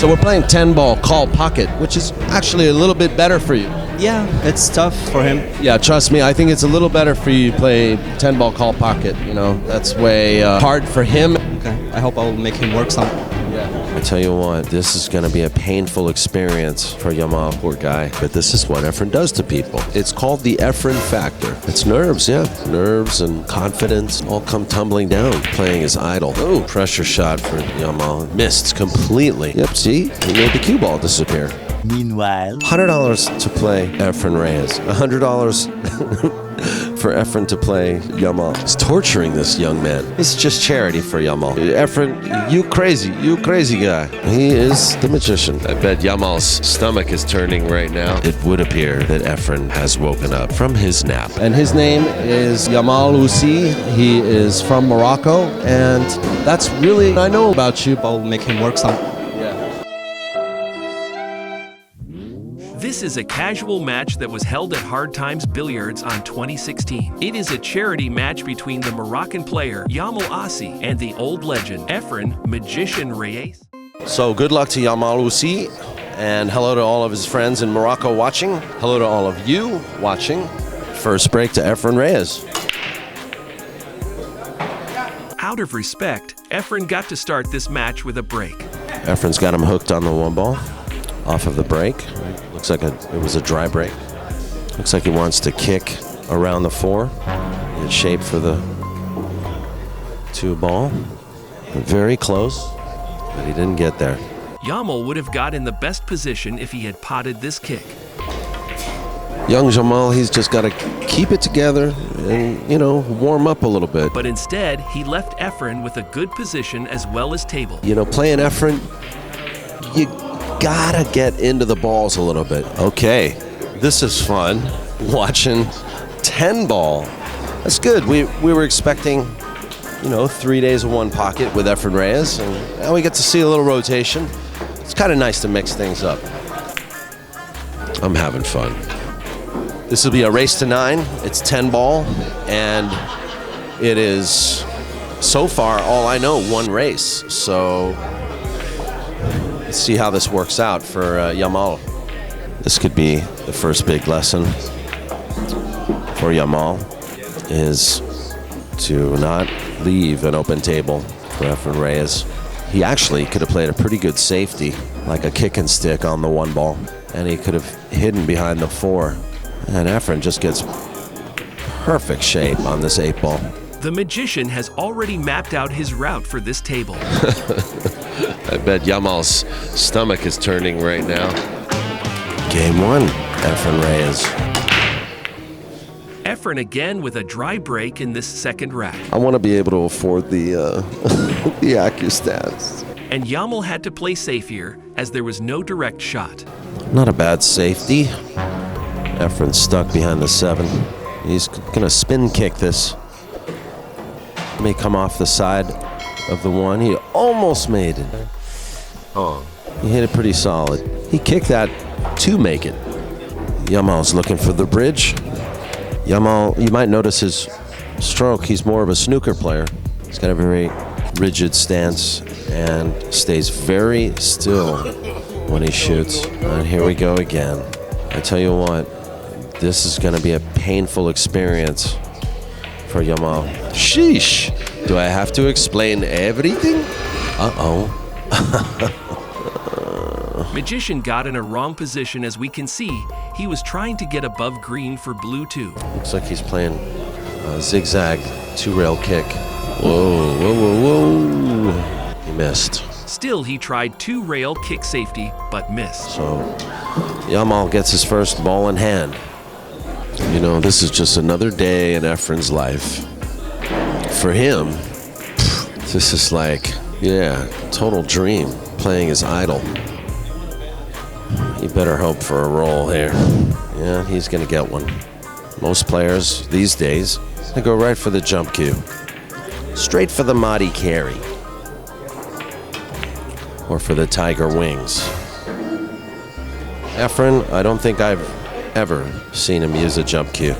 So we're playing 10-ball call pocket, which is actually a little bit better for you. Yeah, it's tough for him. Yeah, trust me, I think it's a little better for you to play 10-ball call pocket. You know, that's way hard for him. Okay, I hope I'll make him work some. I tell you what, this is going to be a painful experience for Jamal, poor guy. But this is what Efren does to people. It's called the Efren factor. It's nerves, yeah. Nerves and confidence all come tumbling down playing his idol. Oh, pressure shot for Jamal. Missed completely. Yep, see? He made the cue ball disappear. Meanwhile, $100 to play Efren Reyes. $100 for Efren to play Jamal. He's torturing this young man. It's just charity for Jamal. Efren, you crazy guy. He is the magician. I bet Jamal's stomach is turning right now. It would appear that Efren has woken up from his nap. And his name is Jamal Oussi. He is from Morocco, and that's really what I know about you. I'll make him work some. This is a casual match that was held at Hard Times Billiards on 2016. It is a charity match between the Moroccan player Jamal Oussi and the old legend Efren Reyes. So good luck to Jamal Oussi, and hello to all of his friends in Morocco watching. Hello to all of you watching. First break to Efren Reyes. Out of respect, Efren got to start this match with a break. Efren's got him hooked on the one ball off of the break. Looks like it was a dry break. Looks like he wants to kick around the 4 in shape for the 2 ball. Very close, but he didn't get there. Jamal would have got in the best position if he had potted this kick. Young Jamal, he's just got to keep it together and, you know, warm up a little bit. But instead, he left Efren with a good position as well as table. You know, playing Efren, you gotta get into the balls a little bit. Okay, this is fun. Watching 10 ball. That's good. We were expecting, you know, 3 days of one pocket with Efren Reyes, and now we get to see a little rotation. It's kind of nice to mix things up. I'm having fun. This will be a race to 9. It's 10 ball, and it is, so far, all I know, 1 race. So let's see how this works out for Jamal. This could be the first big lesson for Jamal, is to not leave an open table for Efren Reyes. He actually could have played a pretty good safety, like a kick and stick on the 1 ball, and he could have hidden behind the 4. And Efren just gets perfect shape on this 8 ball. The magician has already mapped out his route for this table. I bet Jamal's stomach is turning right now. Game 1, Efren Reyes. Efren again with a dry break in this second rack. I want to be able to afford the the Accustats. And Jamal had to play safe here, as there was no direct shot. Not a bad safety. Efren's stuck behind the 7. He's gonna spin kick this. May come off the side of the 1. He almost made it. Oh, he hit it pretty solid. He kicked that to make it. Jamal's looking for the bridge. Jamal, you might notice his stroke. He's more of a snooker player. He's got a very rigid stance and stays very still when he shoots. And here we go again. I tell you what, this is going to be a painful experience for Jamal. Sheesh! Do I have to explain everything? Uh-oh. Magician got in a wrong position. As we can see, he was trying to get above green for blue 2. Looks like he's playing a zigzag 2-rail kick. Whoa, whoa, whoa, whoa. He missed. Still, he tried 2-rail kick safety, but missed. So, Jamal gets his first ball in hand. You know, this is just another day in Efren's life. For him, this is like, yeah, total dream, playing his idol. You better hope for a roll here. Yeah, he's gonna get one. Most players these days, they go right for the jump cue. Straight for the Mahdi carry. Or for the tiger wings. Efren, I don't think I've ever seen him use a jump cue.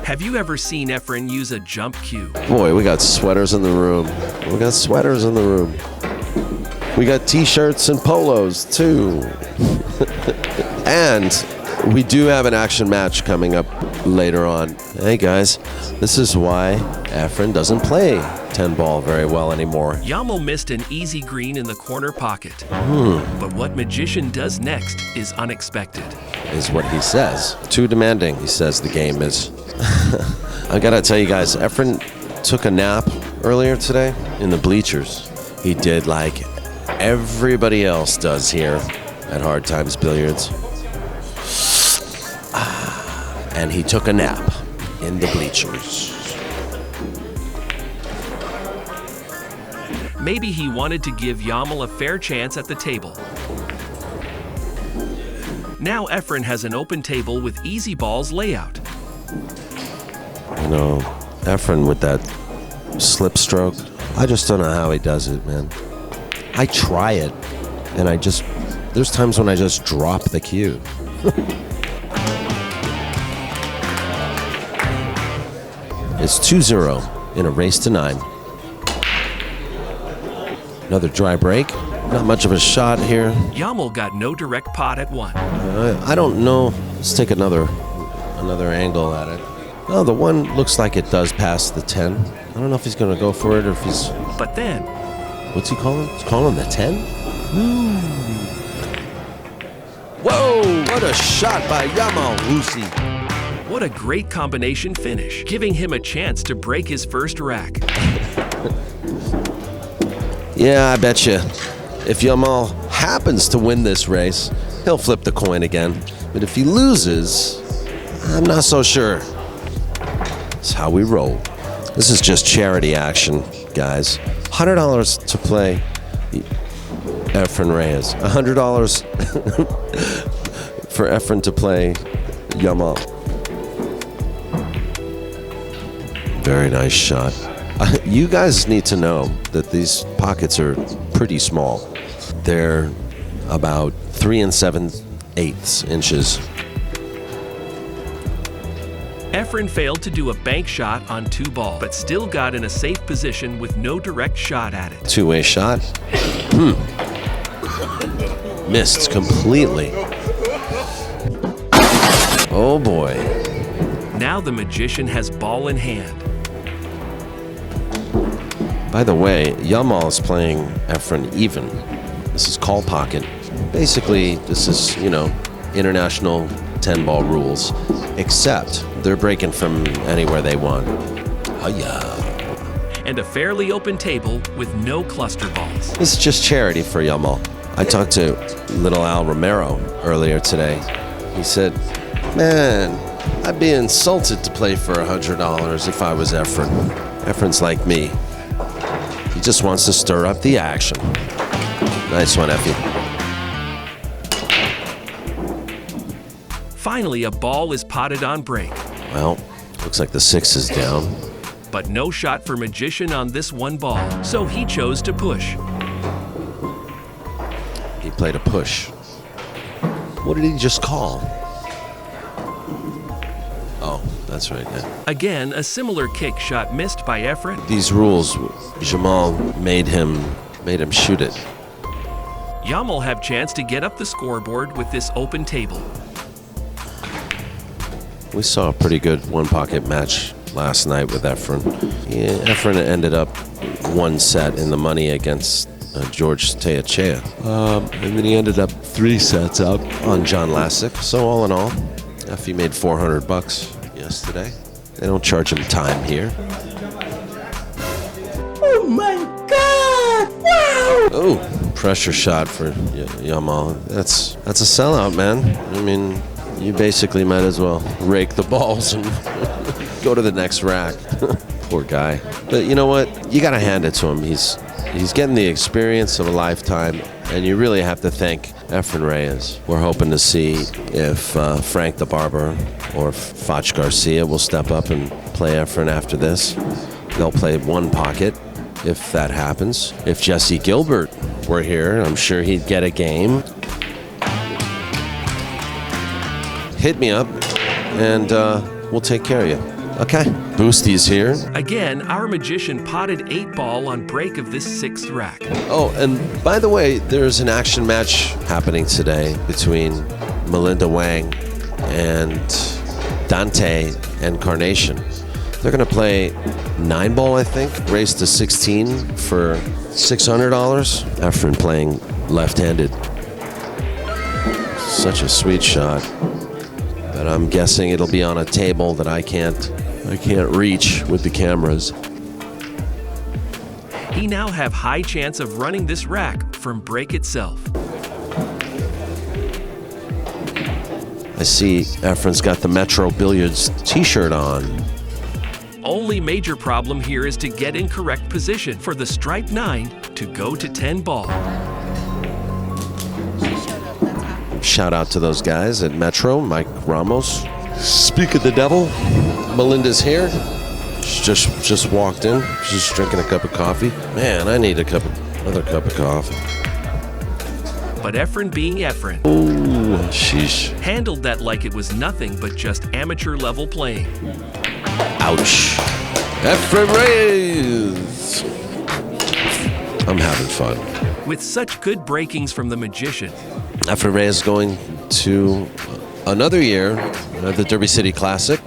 Have you ever seen Efren use a jump cue? Boy, we got sweaters in the room. We got sweaters in the room. We got t-shirts and polos too. And we do have an action match coming up later on. Hey guys, this is why Efren doesn't play 10 ball very well anymore. Jamal missed an easy green in the corner pocket. But what Magician does next is unexpected. Is what he says. Too demanding, he says the game is. I gotta tell you guys, Efren took a nap earlier today in the bleachers. He did like everybody else does here at Hard Times Billiards. And he took a nap in the bleachers. Maybe he wanted to give Jamal a fair chance at the table. Now Efren has an open table with easy balls layout. You know, Efren with that slip stroke, I just don't know how he does it, man. I try it, and there's times when I just drop the cue. It's 2-0 in a race to 9. Another dry break. Not much of a shot here. Jamal got no direct pot at 1. I don't know. Let's take another angle at it. Oh, the 1 looks like it does pass the 10. I don't know if he's going to go for it or if he's... But then... What's he calling? He's calling the 10? Whoa! What a shot by Jamal Oussi. What a great combination finish, giving him a chance to break his first rack. Yeah, I bet you. If Jamal happens to win this race, he'll flip the coin again. But if he loses, I'm not so sure. That's how we roll. This is just charity action, guys. $100 to play Efren Reyes. $100 for Efren to play Jamal. Very nice shot. You guys need to know that these pockets are pretty small. They're about 3 7/8 inches. Efren failed to do a bank shot on 2 ball, but still got in a safe position with no direct shot at it. Two-way shot. Missed completely. Oh boy. Now the Magician has ball in hand. By the way, Jamal is playing Efren even. This is call pocket. Basically, this is, international 10-ball rules, except they're breaking from anywhere they want. And a fairly open table with no cluster balls. This is just charity for Jamal. I talked to little Al Romero earlier today. He said, man, I'd be insulted to play for $100 if I was Efren. Efren's like me. He just wants to stir up the action. Nice one, Effie. Finally, a ball is potted on break. Well, looks like the 6 is down. But no shot for Magician on this 1 ball, so he chose to push. He played a push. What did he just call? Oh, that's right. Yeah. Again, a similar kick shot missed by Efren. These rules, Jamal made him shoot it. Jamal have chance to get up the scoreboard with this open table. We saw a pretty good 1-pocket match last night with Efren. Yeah, Efren ended up 1 set in the money against George Teachea. And then he ended up 3 sets up on John Lassick. So all in all, Effie made $400 yesterday. They don't charge him time here. Oh my God! Wow! Oh, pressure shot for Jamal. That's a sellout, man. I mean, you basically might as well rake the balls and go to the next rack. Poor guy. But you know what? You got to hand it to him. He's getting the experience of a lifetime, and you really have to thank Efren Reyes. We're hoping to see if Frank the Barber or Foch Garcia will step up and play Efren after this. They'll play 1 pocket if that happens. If Jesse Gilbert were here, I'm sure he'd get a game. Hit me up, and we'll take care of you. Okay, Boostie's here. Again, our magician potted 8 ball on break of this 6th rack. Oh, and by the way, there's an action match happening today between Melinda Wang and Dante and Carnation. They're going to play 9 ball, I think, race to 16 for $600. Efren playing left-handed. Such a sweet shot. But I'm guessing it'll be on a table that I can't reach with the cameras. He now have high chance of running this rack from break itself. I see Efren's got the Metro Billiards t-shirt on. Only major problem here is to get in correct position for the strike 9 to go to 10 ball. Shout out to those guys at Metro, Mike Ramos. Speak of the devil, Melinda's here. She just walked in. She's just drinking a cup of coffee. Man, I need another cup of coffee. But Efren being Efren, Ooh, sheesh. handled that like it was nothing but just amateur level playing. Ouch. Efren Reyes. I'm having fun. With such good breakings from the magician, Efren Reyes going to another year at the Derby City Classic.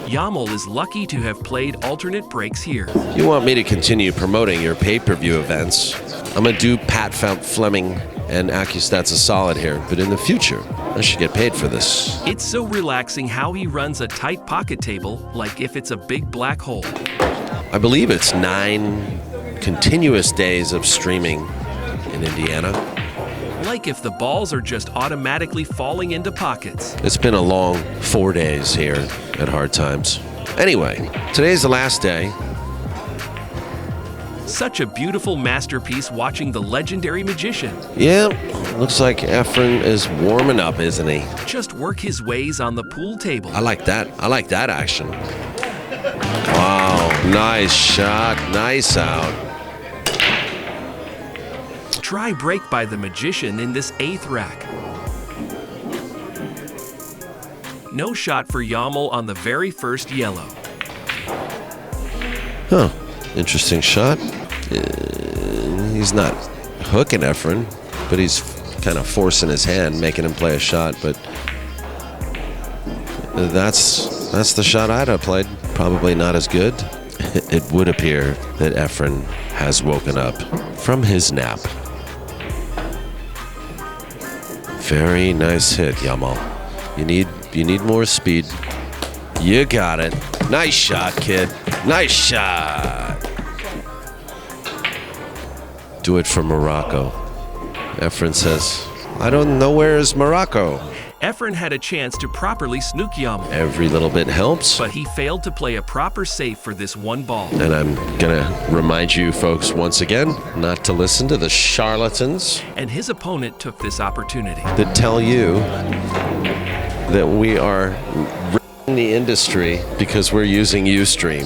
Jamal is lucky to have played alternate breaks here. You want me to continue promoting your pay-per-view events? I'm gonna do Pat Fleming and AccuStats a solid here, but in the future, I should get paid for this. It's so relaxing how he runs a tight pocket table like if it's a big black hole. I believe it's 9 continuous days of streaming in Indiana. Like if the balls are just automatically falling into pockets. It's been a long 4 days here at Hard Times. Anyway, today's the last day. Such a beautiful masterpiece watching the legendary magician Yeah, looks like Efren is warming up, isn't he? just work his ways on the pool table. I like that. I like that action. Wow, nice shot. Nice out. Try break by the magician in this 8th rack. No shot for Jamal on the very first yellow. Huh, interesting shot. He's not hooking Efren, but he's kind of forcing his hand, making him play a shot, but that's the shot I'd have played. Probably not as good. It would appear that Efren has woken up from his nap. Very nice hit, Jamal. You need more speed. You got it. Nice shot, kid. Nice shot. Do it for Morocco. Efren says, I don't know where is Morocco. Efren had a chance to properly snook Jamal, Every little bit helps. but he failed to play a proper safe for this 1 ball. And I'm gonna remind you folks once again not to listen to the charlatans And his opponent took this opportunity. that tell you that we are ruining the industry because we're using Ustream.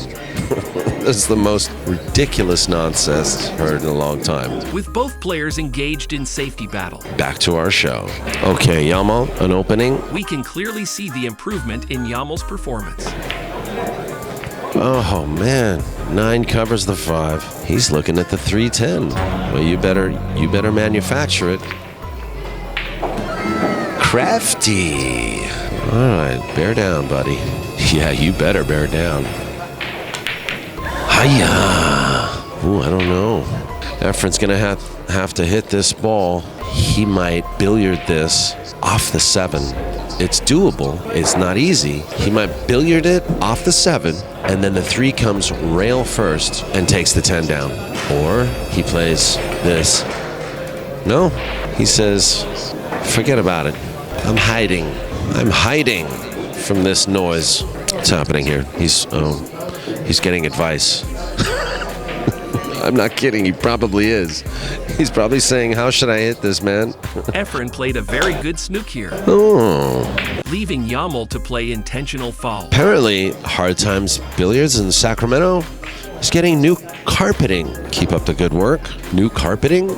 This is the most ridiculous nonsense heard in a long time. With both players engaged in safety battle, Back to our show. Okay, Jamal, an opening. we can clearly see the improvement in Jamal's performance. Oh man, 9 covers the 5. He's looking at the 310. Well, you better manufacture it. Crafty. All right, bear down, buddy. Yeah, you better bear down. Hiya. Ooh, I don't know. Efren's gonna have to hit this ball. He might billiard this off the 7. It's doable. It's not easy. He might billiard it off the 7, and then the 3 comes rail first and takes the 10 down. Or he plays this. No, he says, forget about it. I'm hiding from this noise. What's happening here? He's getting advice. I'm not kidding, he probably is. He's probably saying, how should I hit this, man? Efren played a very good snook here, Oh. leaving Jamal to play intentional foul. Apparently, Hard Times Billiards in Sacramento is getting new carpeting. Keep up the good work. New carpeting?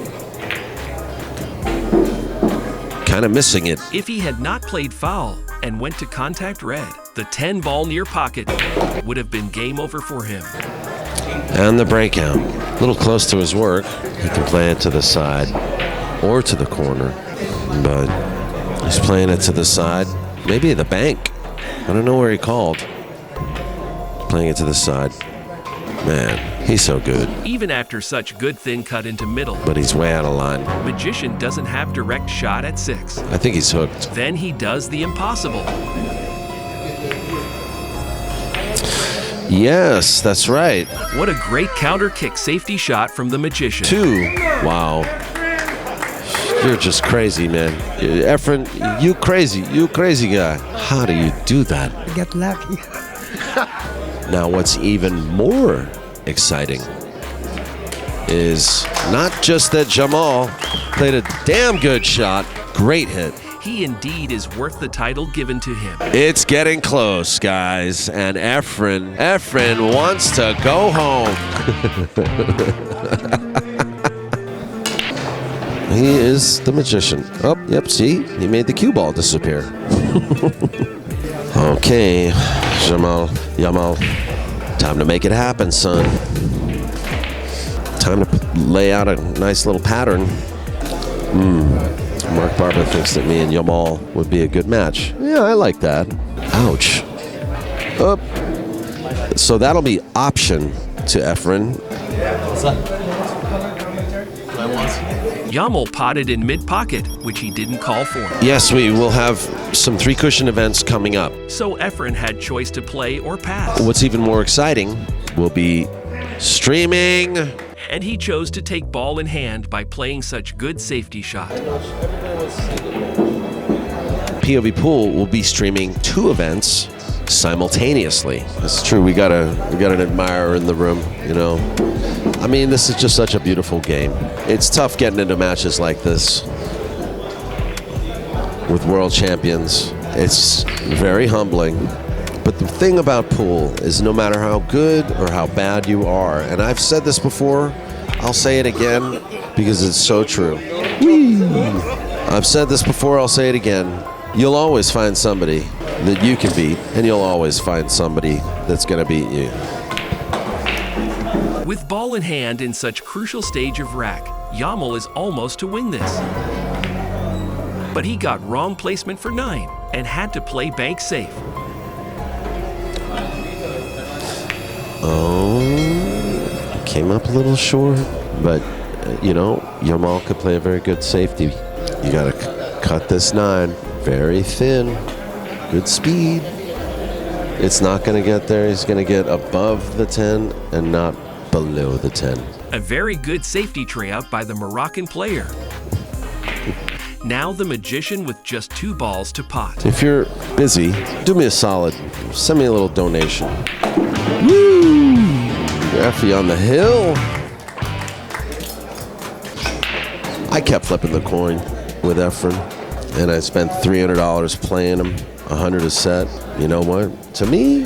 kind of missing it. If he had not played foul and went to contact red, the 10 ball near pocket would have been game over for him. And the breakout. A little close to his work. He can play it to the side or to the corner. But he's playing it to the side. Maybe the bank. I don't know where he called. Playing it to the side. Man, he's so good. Even after such good thin cut into middle, But he's way out of line. Magician doesn't have direct shot at 6. I think he's hooked. Then he does the impossible. Yes, that's right. What a great counter kick safety shot from the Magician. 2. Wow. You're just crazy, man. Efren, you crazy guy. How do you do that? Get lucky. Now, what's even more exciting is not just that Jamal played a damn good shot, great hit. He indeed is worth the title given to him. It's getting close, guys, and Efren wants to go home. He is the magician. Oh, yep, see? He made the cue ball disappear. Okay, Jamal, time to make it happen, son. Time to lay out a nice little pattern. Mark Barber thinks that me and Jamal would be a good match. Yeah, I like that. Ouch. Up. So that'll be option to Efren. Jamal potted in mid-pocket, which he didn't call for. Yes, we will have some 3-cushion events coming up. So Efren had choice to play or pass. What's even more exciting will be streaming. And he chose to take ball in hand by playing such good safety shot. POV Pool will be streaming 2 events simultaneously. It's true, we got an admirer in the room, you know. I mean, this is just such a beautiful game. It's tough getting into matches like this with world champions. It's very humbling. But the thing about pool is no matter how good or how bad you are, and I've said this before, I'll say it again because it's so true. Whee! I've said this before, I'll say it again. You'll always find somebody that you can beat, and you'll always find somebody that's going to beat you. With ball in hand in such crucial stage of rack, Jamal is almost to win this. But he got wrong placement for 9 and had to play bank safe. Oh, came up a little short, but you know, Jamal could play a very good safety. You got to cut this 9, very thin, good speed. It's not going to get there. He's going to get above the 10 and not below the 10. A very good safety tray out by the Moroccan player. Now the Magician with just 2 balls to pot. If you're busy, do me a solid. Send me a little donation. Woo! Effie on the hill. I kept flipping the coin with Efren, and I spent $300 playing him, $100 a set. You know what? To me,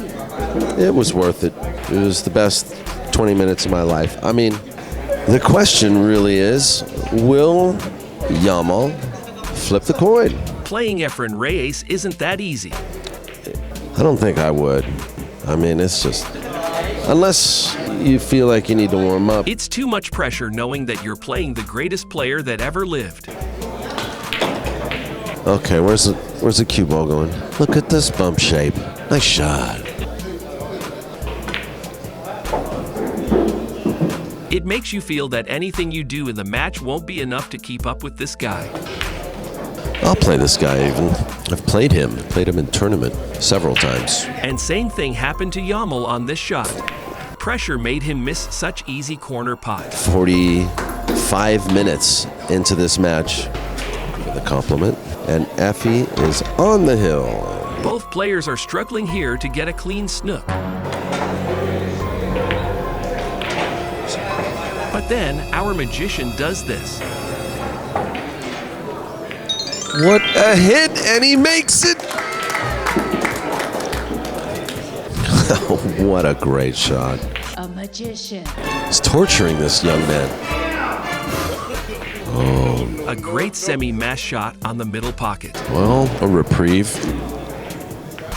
it was worth it. It was the best 20 minutes of my life. I mean, the question really is, will Jamal flip the coin? Playing Efren Reyes isn't that easy. I don't think I would. I mean, it's just, unless you feel like you need to warm up. It's too much pressure knowing that you're playing the greatest player that ever lived. Okay, where's the cue ball going? Look at this bump shape. Nice shot. It makes you feel that anything you do in the match won't be enough to keep up with this guy. I'll play this guy even. I've played him in tournament several times. And same thing happened to Jamal on this shot. Pressure made him miss such easy corner pot. 45 minutes into this match with a compliment, and Effie is on the hill. Both players are struggling here to get a clean snook. But then our Magician does this. What a hit, and he makes it! What a great shot. A magician. He's torturing this young man. A great semi-mass shot on the middle pocket. Well, a reprieve.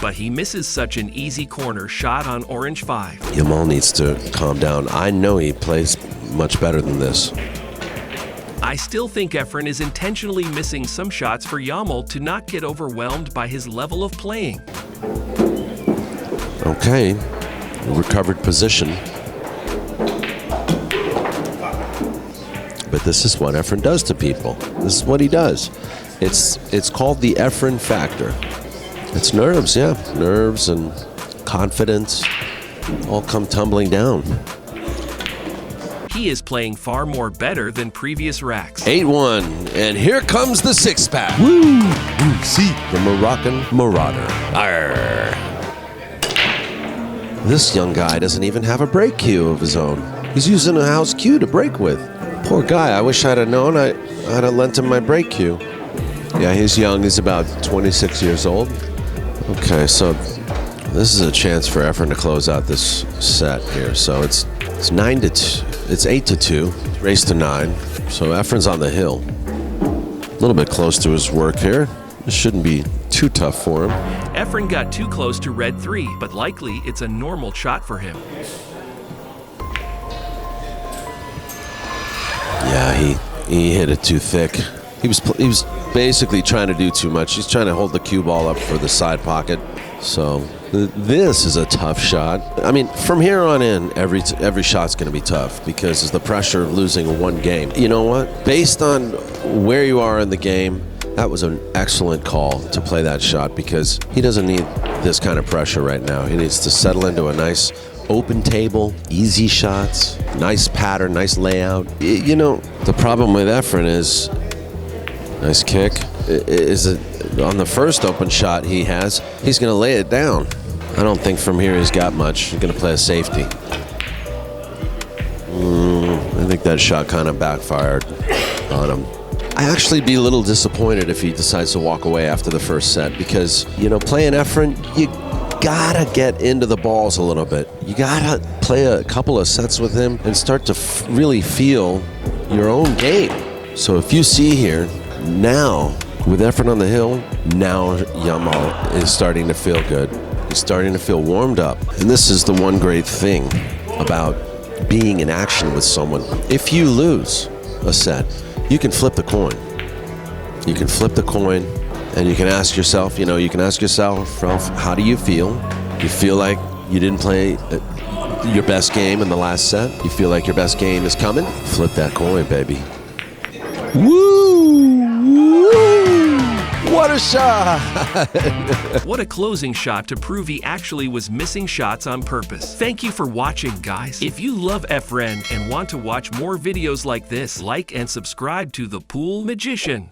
But he misses such an easy corner shot on orange 5. Jamal needs to calm down. I know he plays much better than this. I still think Efren is intentionally missing some shots for Jamal to not get overwhelmed by his level of playing. Okay, recovered position. But this is what Efren does to people. This is what he does. It's called the Efren factor. It's nerves, yeah. Nerves and confidence all come tumbling down. He is playing far more better than previous racks. 8-1, and here comes the six-pack. Woo! See. The Moroccan Marauder. Arr. This young guy doesn't even have a break cue of his own. He's using a house cue to break with. Poor guy, I wish I'd have known. I'd have lent him my break cue. Yeah, he's young. He's about 26 years old. Okay, so this is a chance for Efren to close out this set here. So it's 9-2. It's 8-2. Race to 9. So Efren's on the hill. A little bit close to his work here. This shouldn't be too tough for him. Efren got too close to red 3, but likely it's a normal shot for him. Yeah, he hit it too thick. He was basically trying to do too much. He's trying to hold the cue ball up for the side pocket. So this is a tough shot. I mean, from here on in, every shot's going to be tough because it's the pressure of losing one game. You know what? Based on where you are in the game, that was an excellent call to play that shot because he doesn't need this kind of pressure right now. He needs to settle into a nice open table, easy shots, nice pattern, nice layout. You know, the problem with Efren is, nice kick, is on the first open shot he has, he's going to lay it down. I don't think from here he's got much. He's going to play a safety. I think that shot kind of backfired on him. I'd actually be a little disappointed if he decides to walk away after the first set because, you know, playing Efren, you gotta get into the balls a little bit. You gotta play a couple of sets with him and start to really feel your own game. So if you see here, now, with Efren on the hill, now Jamal is starting to feel good. He's starting to feel warmed up. And this is the one great thing about being in action with someone. If you lose a set, you can flip the coin. You can flip the coin and you can ask yourself, how do you feel? You feel like you didn't play your best game in the last set? You feel like your best game is coming? Flip that coin, baby. Woo! What a shot! What a closing shot to prove he actually was missing shots on purpose. Thank you for watching, guys. If you love Efren and want to watch more videos like this, like and subscribe to The Pool Magician.